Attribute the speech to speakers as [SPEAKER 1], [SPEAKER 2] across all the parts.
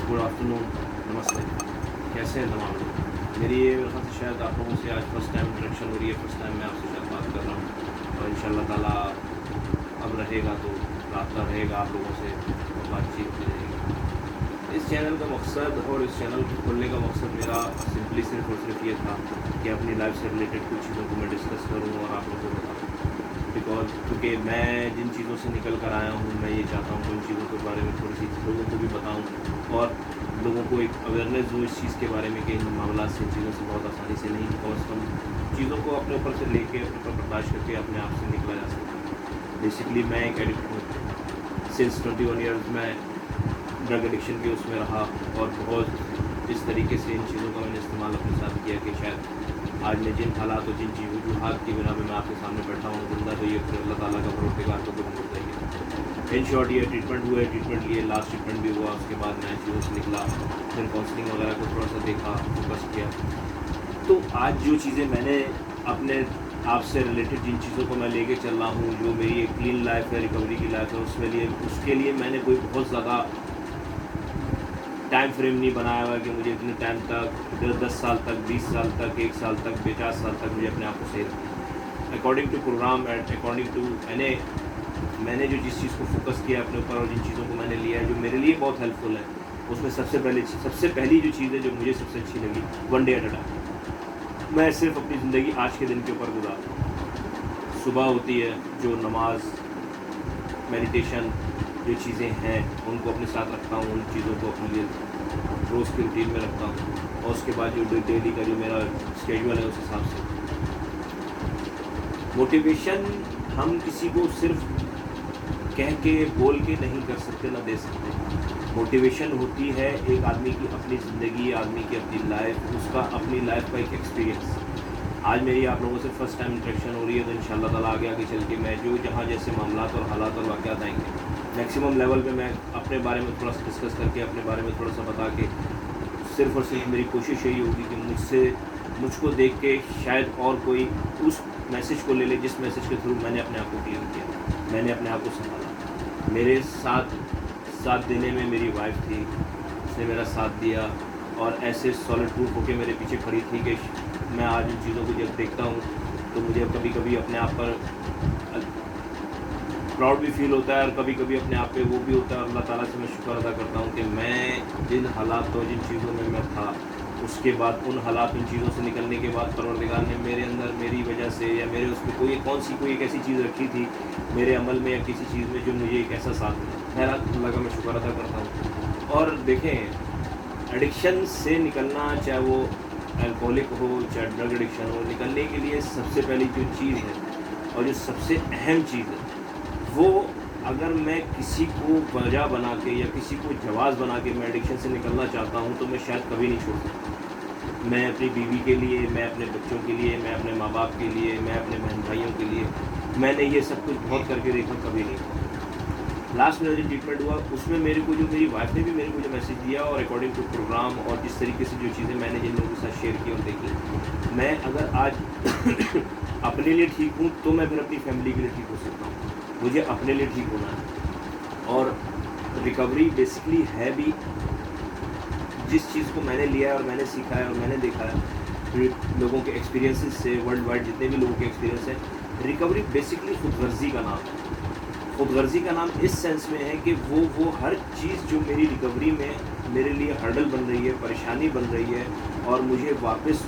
[SPEAKER 1] Good afternoon, नमस्ते, कैसे हैं तमाम लोग। मेरी ये मेरे ख्याल से शायद आप लोगों से आज फर्स्ट टाइम इंटरेक्शन हो रही है, फर्स्ट टाइम मैं आपसे शायद बात कर रहा हूँ और इंशाअल्लाह ताला अब रहेगा तो रास्ता रहेगा आप लोगों से और बातचीत भी रहेगी। इस चैनल का मकसद और इस चैनल को खोलने का मकसद मेरा सिंपली सिर्फ और सिर्फ ये था कि अपनी लाइफ से रिलेटेड कुछ चीज़ों को मैं डिस्कस करूँ और आप लोगों को बताऊँ। बिकॉज क्योंकि मैं जिन चीज़ों से निकल कर आया हूँ, मैं ये चाहता हूँ कि उन चीज़ों के बारे में थोड़ी सी लोगों को भी बताऊँ और लोगों को एक अवेयरनेस हो इस चीज़ के बारे में कि इन मामला से, इन चीज़ों से बहुत आसानी से नहीं, कम से कम चीज़ों को अपने ऊपर से लेके अपने ऊपर बर्दाश्त करके अपने आप से निकला जा सकता। बेसिकली मैं एक एडिक्ट हूँ, सिंस 21 ईयर्स मैं ड्रग एडिक्शन के उसमें रहा और बहुत इस तरीके से इन चीज़ों का मैंने इस्तेमाल अपने साथ किया कि शायद आज मैं जिन हालात और जिन वजूहात की बिना पे मैं आपके सामने बैठा हूँ जिंदा, तो ये फिर अल्लाह ताला का परवरदिगार को कुछ होता ही है। इन शॉर्ट ये ट्रीटमेंट हुआ है, ट्रीटमेंट लिए, लास्ट ट्रीटमेंट भी हुआ, उसके बाद मैं चीज़ों से निकला, फिर काउंसलिंग वगैरह को थोड़ा सा देखा, फोकस किया। तो आज जो चीज़ें मैंने अपने आपसे रिलेटेड जिन चीज़ों को मैं लेके चल रहा हूँ, जो मेरी एक क्लीन लाइफ है, रिकवरी की लाइफ है, उसके लिए मैंने कोई बहुत ज़्यादा टाइम फ्रेम नहीं बनाया हुआ कि मुझे इतने टाइम तक 10 साल तक, 20 साल तक, 1 साल तक, 50 साल तक मुझे अपने आप को सही रखना। According to program and according to मैंने जो जिस चीज़ को फोकस किया अपने ऊपर और जिन चीज़ों को मैंने लिया है जो मेरे लिए बहुत हेल्पफुल है, उसमें सबसे पहली जो चीज़ है जो मुझे सबसे अच्छी लगी, 1 डे एट अ टाइम। मैं सिर्फ अपनी ज़िंदगी आज के दिन के ऊपर गुजारता हूँ। सुबह होती है जो नमाज, मेडिटेशन, जो चीज़ें हैं उनको अपने साथ रखता हूँ, उन चीज़ों को अपने लिए रोज़ की रूटीन में रखता हूँ और उसके बाद जो डेली का जो मेरा स्केड्यूल है उस हिसाब से। मोटिवेशन हम किसी को सिर्फ कह के बोल के नहीं कर सकते, ना दे सकते। मोटिवेशन होती है एक आदमी की अपनी ज़िंदगी, आदमी की अपनी लाइफ, उसका अपनी लाइफ का एक एक्सपीरियंस। आज मेरी आप लोगों से फर्स्ट टाइम इंटरेक्शन हो रही है, तो इंशाल्लाह ताला आगे आगे चल के मैं जो जहाँ जैसे मामलात और हालात और वाक़यात आएंगे, मैक्सिमम लेवल पे मैं अपने बारे में थोड़ा सा डिस्कस करके, अपने बारे में थोड़ा सा बता के, सिर्फ़ और सिर्फ मेरी कोशिश यही होगी कि मुझको देख के शायद और कोई उस मैसेज को ले ले जिस मैसेज के थ्रू मैंने अपने आप को क्लियर किया, मैंने अपने आप को संभाला। मेरे साथ देने में मेरी वाइफ थी, उसने मेरा साथ दिया और ऐसे सॉलिड प्रूफ होकर मेरे पीछे खड़ी थी कि मैं आज इन चीज़ों को जब देखता हूँ तो मुझे कभी कभी अपने आप पर प्राउड भी फील होता है और कभी कभी अपने आप पे वो भी होता है। अल्लाह ताला से मैं शुक्र अदा करता हूँ कि मैं जिन हालात और जिन चीज़ों में मैं था, उसके बाद उन हालात, उन चीज़ों से निकलने के बाद परवरदिगार ने मेरे अंदर मेरी वजह से या मेरे उसमें कोई एक ऐसी चीज़ रखी थी मेरे अमल में या किसी चीज़ में जो मुझे एक ऐसा साथ मिला। खैर अल्लाह का मैं शुक्र अदा करता हूँ। और देखें, एडिक्शन से निकलना, चाहे वो अल्कोहलिक हो चाहे ड्रग एडिक्शन हो, निकलने के लिए सबसे पहली जो चीज़ है और जो सबसे अहम चीज़ है वो, अगर मैं किसी को वजह बना के या किसी को जवाज़ बना के मैं एडिक्शन से निकलना चाहता हूँ तो मैं शायद कभी नहीं छोड़ सकता। मैं अपनी बीवी के लिए, मैं अपने बच्चों के लिए, मैं अपने माँ बाप के लिए, मैं अपने बहन भाइयों के लिए, मैंने ये सब कुछ बहुत करके देखा, कभी नहीं। लास्ट मेरा जो ट्रीटमेंट हुआ उसमें मेरे को, जो मेरी वाइफ ने भी मेरे को जो मैसेज दिया और अकॉर्डिंग टू प्रोग्राम और जिस तरीके से जो चीज़ें मैंने जिन लोगों के साथ शेयर की और देखी, मैं अगर आज अपने लिए ठीक हूँ तो मैं फिर अपनी फैमिली के लिए ठीक हो सकता हूँ। मुझे अपने लिए ठीक होना है। और रिकवरी बेसिकली है भी, जिस चीज़ को मैंने लिया है और मैंने सीखा है और मैंने देखा है लोगों के एक्सपीरियंसेस से, वर्ल्ड वाइड जितने भी लोगों के एक्सपीरियंस हैं, रिकवरी बेसिकली खुदगर्जी का नाम है। खुदगर्जी का नाम इस सेंस में है कि वो हर चीज़ जो मेरी रिकवरी में मेरे लिए हर्डल बन रही है, परेशानी बन रही है और मुझे वापस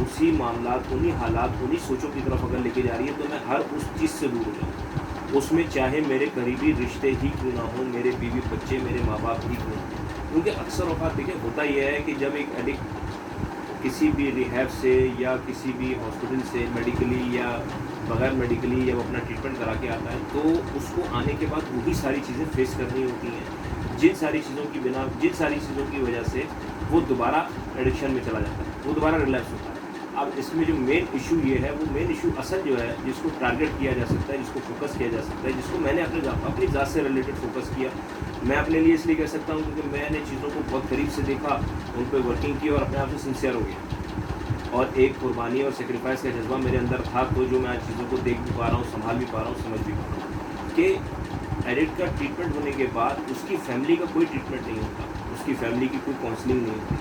[SPEAKER 1] उसी मामलात, उन्हीं हालात, उन्हीं सोचों की तरफ अगर लेके जा रही है, तो मैं हर उस चीज़ से दूर हो जाऊँ। उसमें चाहे मेरे करीबी रिश्ते ही क्यों ना हो, मेरे बीवी बच्चे, मेरे माँ बाप ही क्यों ना हो। क्योंकि अक्सर औक़ात देखिए होता यह है कि जब एक एडिक्ट किसी भी रिहैब से या किसी भी हॉस्पिटल से मेडिकली या बगैर मेडिकली जब अपना ट्रीटमेंट करा के आता है, तो उसको आने के बाद वही सारी चीज़ें फेस करनी होती हैं, जिन सारी चीज़ों की वजह से वो दोबारा एडिक्शन में चला जाता है, वो दोबारा रिलैप्स होता है। अब इसमें जो मेन इशू ये है, वो मेन इशू असल जो है जिसको टारगेट किया जा सकता है, जिसको फोकस किया जा सकता है, जिसको मैंने अपनी ज़ात से रिलेटेड फोकस किया। मैं अपने लिए इसलिए कह सकता हूँ क्योंकि मैंने चीज़ों को बहुत करीब से देखा, उन पर वर्किंग की और अपने आप से सिंसियर हो गया और एक कुर्बानी और सेक्रीफाइस का जज्बा मेरे अंदर था। तो जो मैं आज चीज़ों को देख भी पा रहा हूँ, संभाल भी पा रहा हूँ, समझ भी पा रहा हूँ कि एडिक्ट का ट्रीटमेंट होने के बाद उसकी फैमिली का कोई ट्रीटमेंट नहीं होता, उसकी फैमिली की कोई काउंसलिंग नहीं होती।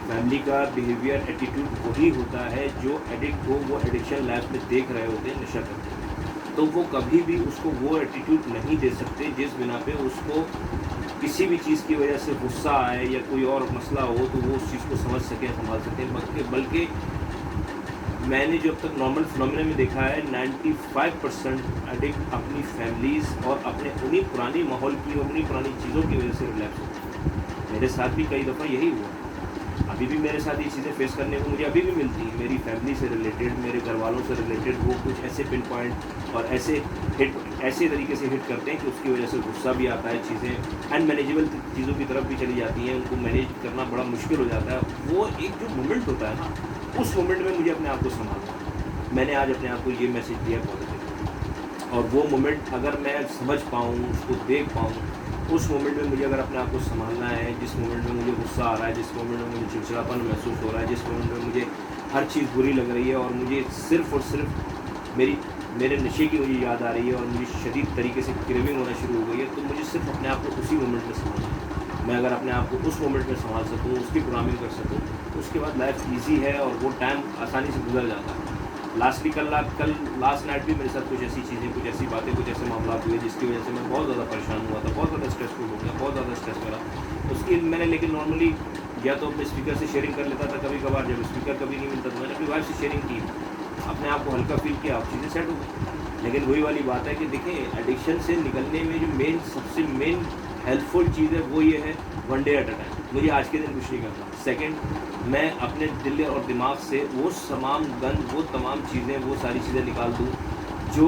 [SPEAKER 1] फैमिली का बिहेवियर एटीट्यूड वही होता है जो एडिक्ट को वो एडिक्शन लैब में देख रहे होते हैं नशा करते हैं, तो वो कभी भी उसको वो एटीट्यूड नहीं दे सकते जिस बिना पे उसको किसी भी चीज़ की वजह से गुस्सा आए या कोई और मसला हो तो वो उस चीज़ को समझ सकें, संभाल सकें। बल्कि मैंने जो अब तक नॉर्मल फिनोमिना में देखा है 95% एडिक्ट अपनी फैमिलीज़ और अपने उन्हीं पुरानी माहौल की और उन्हीं पुरानी चीज़ों की वजह से रिलैप्स होते हैं। मेरे साथ भी कई दफ़ा यही हुआ, अभी भी मेरे साथ ये चीज़ें फेस करने को मुझे अभी भी मिलती हैं। मेरी फैमिली से रिलेटेड, मेरे घर वालों से रिलेटेड वो कुछ ऐसे पिन पॉइंट और ऐसे तरीके से हिट करते हैं कि उसकी वजह से गुस्सा भी आता है, चीज़ें अनमैनेजेबल चीज़ों की तरफ भी चली जाती हैं, उनको मैनेज करना बड़ा मुश्किल हो जाता है। वो एक जो मोमेंट होता है ना, उस मोमेंट में मुझे अपने आप को संभालना है। मैंने आज अपने आप को ये मैसेज दिया पॉजिटिव, और वो मोमेंट अगर मैं समझ पाऊँ, उसको देख पाऊँ, उस मोमेंट में मुझे अगर अपने आप को संभालना है, जिस मोमेंट में मुझे गुस्सा आ रहा है, जिस मोमेंट में मुझे चिड़चिड़ापन महसूस हो रहा है, जिस मोमेंट में मुझे हर चीज़ बुरी लग रही है और मुझे सिर्फ़ और सिर्फ मेरे नशे की मुझे याद आ रही है और मुझे शदीद तरीके से क्रेविंग होना शुरू हो गई है, तो मुझे सिर्फ अपने आप को उसी मोमेंट में संभालना है। मैं अगर अपने आप को उस मोमेंट में संभाल सकूँ, उसकी प्रोग्रामिंग कर सकूँ, तो उसके बाद लाइफ ईजी है और वो टाइम आसानी से गुजर जाता है। कल लास्ट नाइट भी मेरे साथ कुछ ऐसी चीज़ें, कुछ ऐसी बातें, कुछ ऐसे मामला हुए जिसकी वजह से मैं बहुत ज़्यादा परेशान हुआ था, बहुत ज़्यादा स्ट्रेसफुल हो गया, बहुत ज़्यादा स्ट्रेस मिला। उसकी मैंने लेकिन नॉर्मली या तो अपने स्पीकर से शेयरिंग कर लेता था कभी कभार, जब स्पीकर कभी नहीं मिलता तो मैंने अपनी वाइफ से शेयरिंग की, अपने आप को हल्का फील किया, चीज़ें सेट हो गई। लेकिन वही वाली बात है कि देखें, एडिक्शन से निकलने में जो सबसे मेन हेल्पफुल चीज़ है वो ये है, one day at a time. मुझे आज के दिन कुछ नहीं करना। सेकंड, मैं अपने दिल और दिमाग से वो तमाम चीज़ें, वो सारी चीज़ें निकाल दूँ जो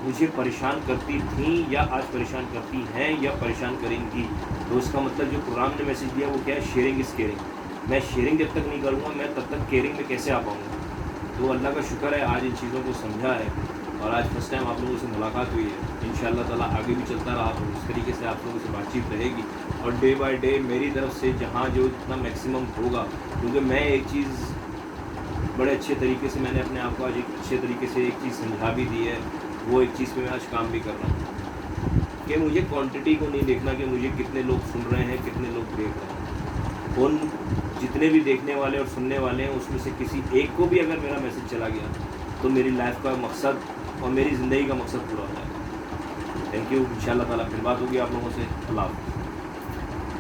[SPEAKER 1] मुझे परेशान करती थीं या आज परेशान करती हैं या परेशान करेंगी। तो इसका मतलब जो प्रोग्राम ने मैसेज दिया वो क्या है, शेयरिंग इज़ केयरिंग। मैं शेयरिंग जब तक नहीं करूँगा, मैं तब तक केयरिंग में कैसे आ पाऊँगा। तो अल्लाह का शुक्र है आज इन चीज़ों को समझा है और आज फर्स्ट टाइम आप लोगों से मुलाकात हुई है। इंशाअल्लाह ताला आगे भी चलता रहा तो इस तरीके से आप लोगों से बातचीत रहेगी और डे बाय डे मेरी तरफ से जहाँ जो जितना मैक्सिमम होगा, क्योंकि मैं एक चीज़ बड़े अच्छे तरीके से मैंने अपने आप को आज एक अच्छे तरीके से एक चीज़ समझा भी दी है, वो एक चीज़ पे मैं आज काम भी कर रहा हूँ कि मुझे क्वांटिटी को नहीं देखना कि मुझे कितने लोग सुन रहे हैं, कितने लोग देख रहे हैं। उन जितने भी देखने वाले और सुनने वाले हैं उसमें से किसी एक को भी अगर मेरा मैसेज चला गया तो मेरी लाइफ का मकसद और मेरी ज़िंदगी का मकसद पूरा हो जाएगा। Thank you. इंशाअल्लाह ताला फिर बात होगी आप लोगों से। अल्लाह हाफ़िज़।